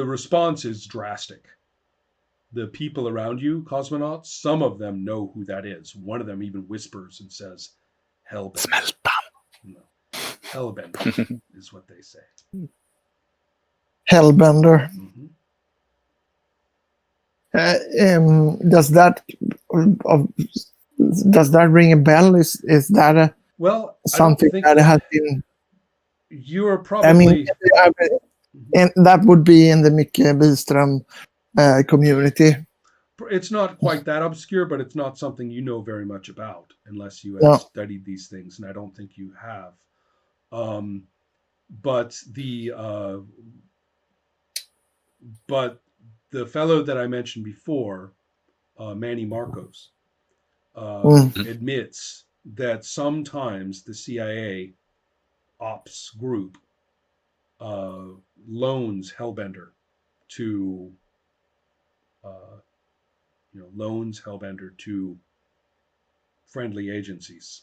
the response is drastic. The people around you, cosmonauts, some of them know who that is. One of them even whispers and says, Hellbender. No. Hellbender is what they say. Hellbender. Mm-hmm. Does that ring a bell? Is that something that has been? You are probably. And that would be in the Micke Byström community. It's not quite that obscure, but it's not something you know very much about unless you have studied these things, and I don't think you have. But the fellow that I mentioned before, Manny Marcos, admits that sometimes the CIA ops group loans Hellbender to friendly agencies,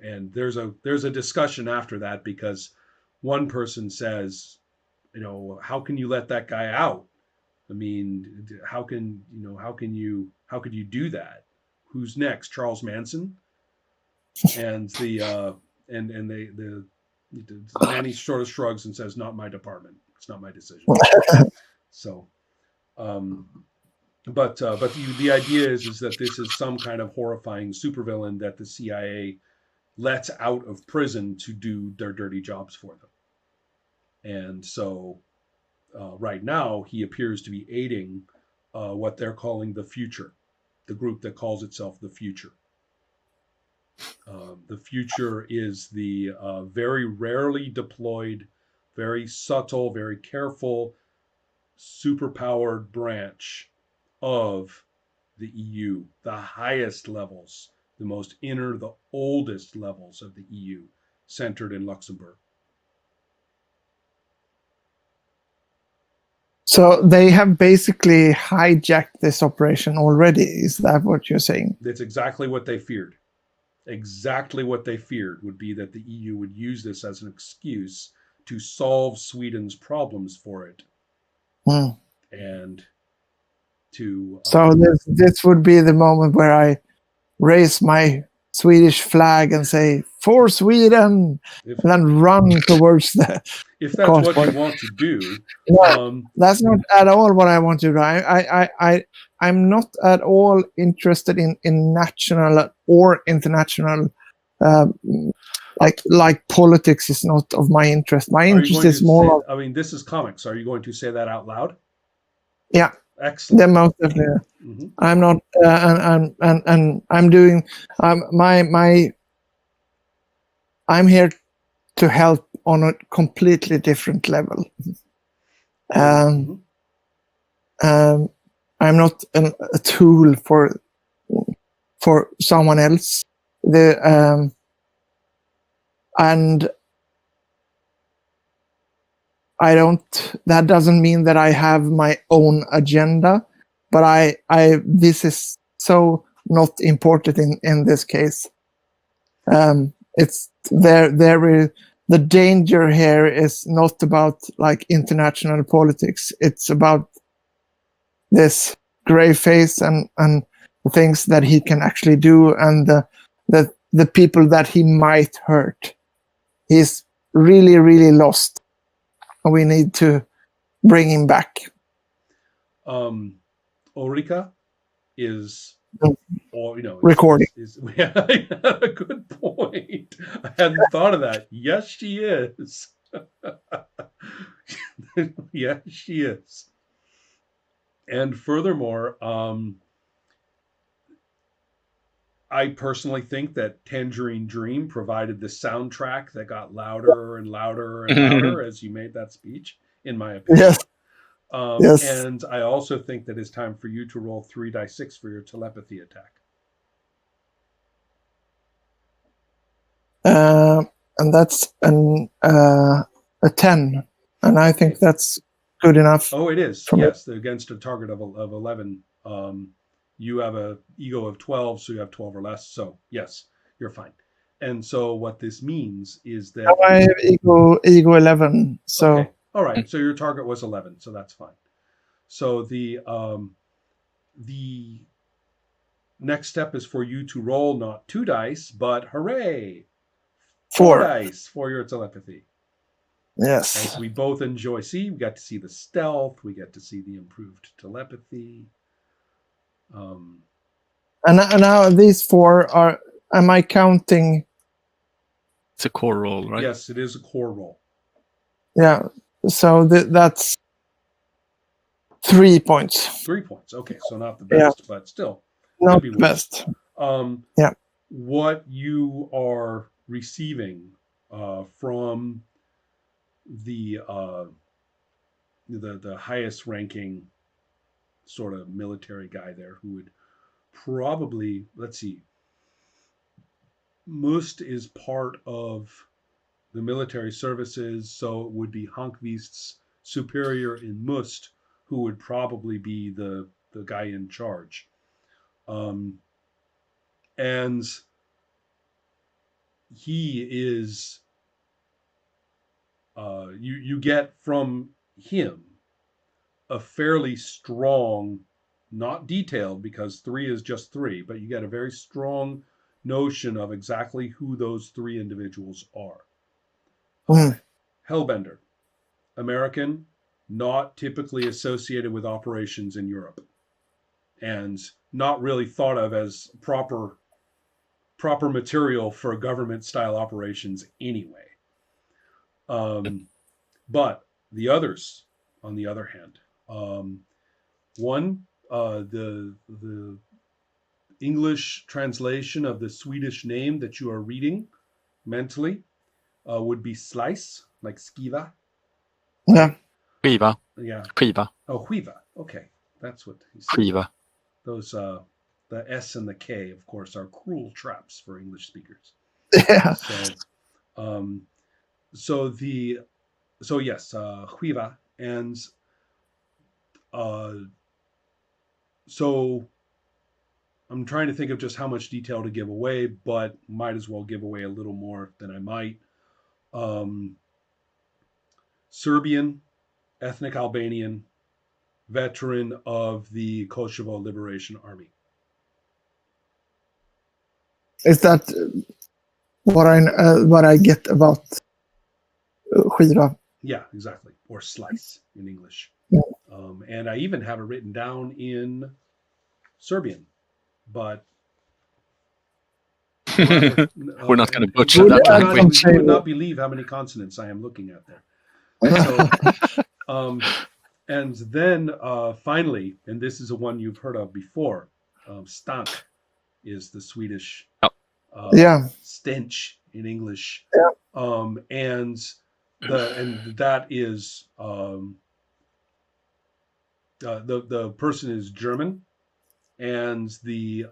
and there's a discussion after that because one person says, how can you let that guy out? I mean, how could you do that? Who's next? Charles Manson? And Manny sort of shrugs and says, "Not my department. It's not my decision." So, but the idea is that this is some kind of horrifying supervillain that the CIA lets out of prison to do their dirty jobs for them. And so right now he appears to be aiding what they're calling the Future, the group that calls itself the Future. The Future is the very rarely deployed, very subtle, very careful, superpowered branch of the EU, the highest levels, the most inner, the oldest levels of the EU, centered in Luxembourg. So they have basically hijacked this operation already. Is that what you're saying? That's exactly what they feared. Exactly what they feared would be that the EU would use this as an excuse to solve Sweden's problems for it. And to... So this would be the moment where I raise my Swedish flag and say, "For Sweden," and then run towards the... If that's what you want to do. No, that's not at all what I want to do. I'm not at all interested in national or international, like politics is not of my interest. My interest is more... I mean, this is comics. Are you going to say that out loud? Yeah. Excellent. Then most definitely. Mm-hmm. I'm not, and I'm doing I'm here to help on a completely different level. I'm not a tool for someone else. And I don't. That doesn't mean that I have my own agenda, but this is so not important in this case. It's there. The danger here is not about like international politics. It's about this gray face and things that he can actually do, and the people that he might hurt. He's really, really lost. We need to bring him back. Ulrika is, recording. Yeah, a good point. I hadn't thought of that. Yes, she is. Yes, she is. And furthermore, I personally think that Tangerine Dream provided the soundtrack that got louder and louder and louder as you made that speech, in my opinion. Yes. Yes. And I also think that it's time for you to roll 3d6 for your telepathy attack. And that's a 10. And I think that's good enough. Oh, it is. Yes, against a target of 11. You have an ego of 12, so you have 12 or less. So, yes, you're fine. And so what this means is that... I have ego 11, so... All right, so your target was 11, so that's fine. So the next step is for you to roll not 2 dice, but hooray, 4 4. dice for your telepathy. Yes. As we both enjoy. See, we got to see the stealth, we get to see the improved telepathy. And now these 4 are. Am I counting? It's a core roll, right? Yes, it is a core roll. Yeah. So that's 3 points. 3 points. Okay, so not the best, but still. Not be the worse. best. Yeah. What you are receiving from the highest ranking sort of military guy there, who would probably, let's see, Must is part of the military services, so it would be Hankvist's superior in Must, who would probably be the guy in charge. And he is, you get from him a fairly strong, not detailed because 3 is just 3, but you get a very strong notion of exactly who those 3 individuals are. Hellbender, American, not typically associated with operations in Europe, and not really thought of as proper material for government style operations anyway. But the others, on the other hand, one, the English translation of the Swedish name that you are reading mentally would be slice, like skiva. Yeah. Skiva. Yeah. Skiva. Oh, skiva. Okay, that's what he said. Skiva. Those the S and the K, of course, are cruel traps for English speakers. Yeah. So yes, skiva, and so I'm trying to think of just how much detail to give away, but might as well give away a little more than I might. Serbian, ethnic Albanian, veteran of the Kosovo Liberation Army. Is that what I get about skiva? Yeah, exactly. Or slice in English. Yeah. And I even have it written down in Serbian, but we're not going to butcher that language. You would not believe how many consonants I am looking at there. So, and then finally, and this is a one you've heard of before, stank is the Swedish stench in English. Yeah. And that is the person is German, and the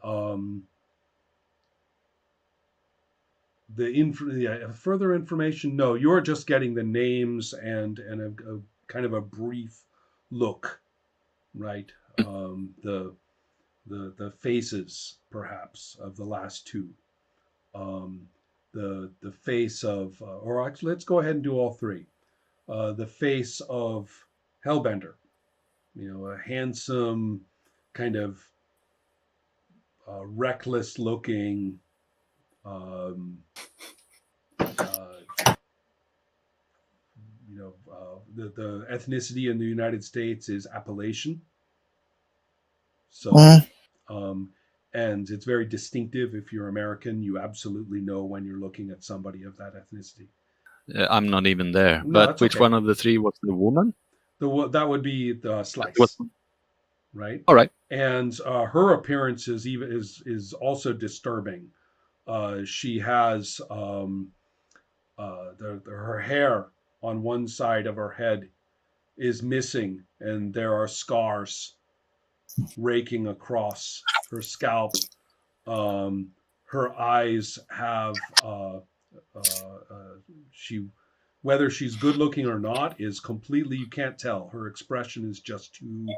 further information. No, you're just getting the names and a kind of a brief look, right? The faces perhaps of the last 2. The face of, or actually, let's go ahead and do all 3. The face of Hellbender, a handsome, kind of reckless looking, the ethnicity in the United States is Appalachian. So, and it's very distinctive. If you're American, you absolutely know when you're looking at somebody of that ethnicity. I'm not even there. No, but which one of the 3 was the woman? That would be the slice, right? All right. And her appearance is also disturbing. She has her hair on one side of her head is missing, and there are scars raking across her scalp. Her eyes have whether she's good looking or not is completely, you can't tell. Her expression is just too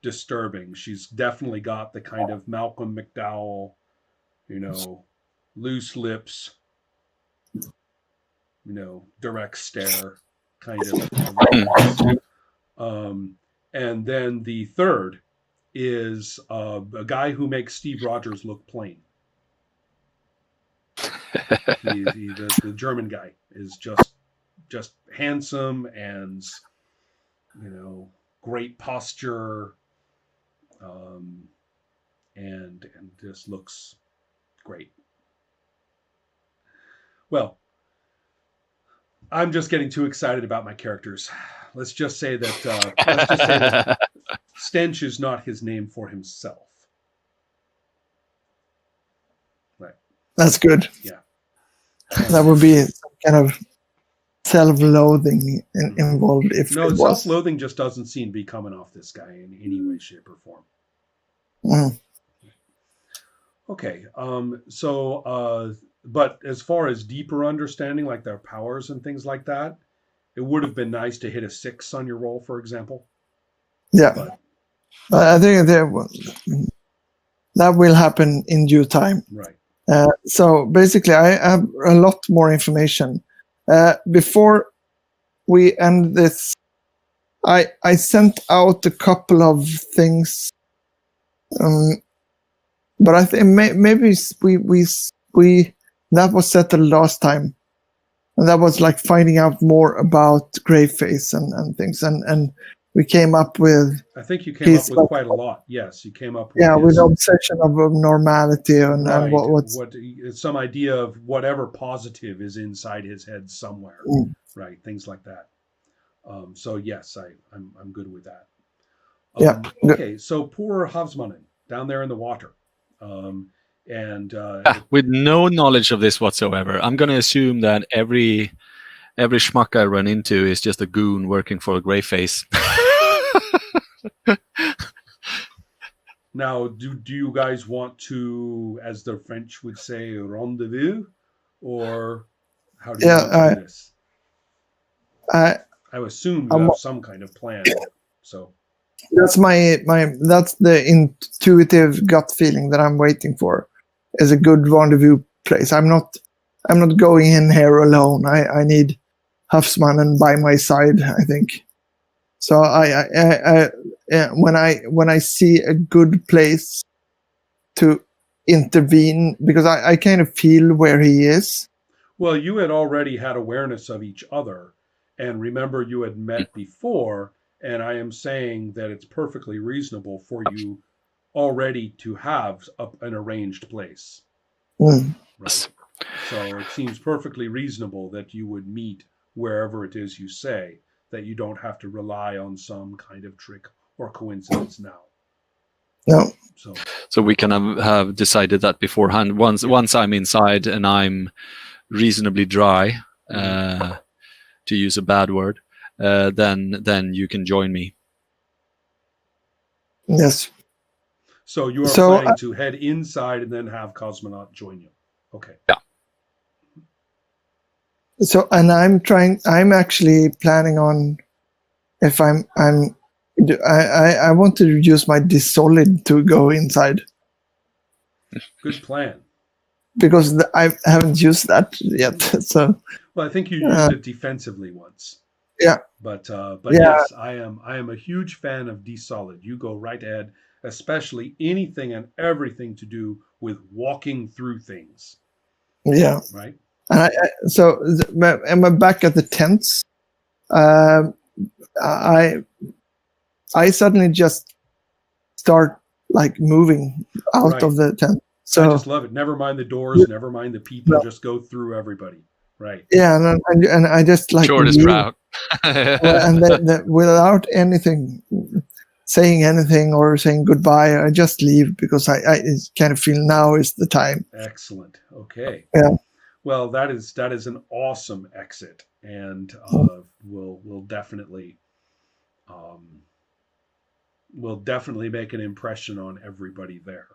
disturbing. She's definitely got the kind of Malcolm McDowell, loose lips, direct stare. kind of reference. And then the third is a guy who makes Steve Rogers look plain. The German guy is just handsome and, you know, great posture, and just looks great. Well, I'm just getting too excited about my characters. Let's just say that Stench is not his name for himself. Right. That's good. Yeah. That would be some kind of self-loathing involved if no, it was. Self-loathing just doesn't seem to be coming off this guy in any way, shape, or form. Okay. But as far as deeper understanding, like their powers and things like that, it would have been nice to hit a 6 on your roll, for example. Yeah. But I think that will happen in due time. Right. So basically, I have a lot more information. Before we end this, I sent out a couple of things, but I think maybe we that was settled last time, and that was like finding out more about Greyface and things, and we came up with. I think you came up with quite a lot. Yes, you came up with with obsession of normality and what's some idea of whatever positive is inside his head somewhere, right? Things like that. So yes, I'm good with that. Okay, so poor Havsmannen down there in the water, with no knowledge of this whatsoever. I'm going to assume that every schmuck I run into is just a goon working for a Greyface. Now, do you guys want to, as the French would say, rendezvous, or how do you want to do this? I assume you have some kind of plan. So that's that's the intuitive gut feeling that I'm waiting for. Is a good rendezvous place. I'm not going in here alone. I need Havsmannen by my side, I think. So when I see a good place to intervene, because I kind of feel where he is. Well, you had already had awareness of each other, and remember you had met before, and I am saying that it's perfectly reasonable for you already to have an arranged place. Right? So it seems perfectly reasonable that you would meet wherever it is you say, that you don't have to rely on some kind of trick or coincidence now. No. So we can have decided that beforehand. Once I'm inside and I'm reasonably dry, to use a bad word, then you can join me. Yes. So you are planning to head inside and then have Cosmonaut join you. Okay. Yeah. So, and I'm actually planning on, if I want to use my Dissolid to go inside. Good plan. Because I haven't used that yet. So. Well, I think you used it defensively once. Yeah. But yes, I am a huge fan of Dissolid. You go right ahead, especially anything and everything to do with walking through things. Yeah. Right. So am I back at the tents? I suddenly just start like moving out of the tent. So I just love it. Never mind the doors. Never mind the people. Just go through everybody. Right. Yeah, and I just like shortest route. And then without saying anything or saying goodbye, I just leave because I kind of feel now is the time. Excellent. Okay. Yeah. Well, that is an awesome exit, and will definitely make an impression on everybody there.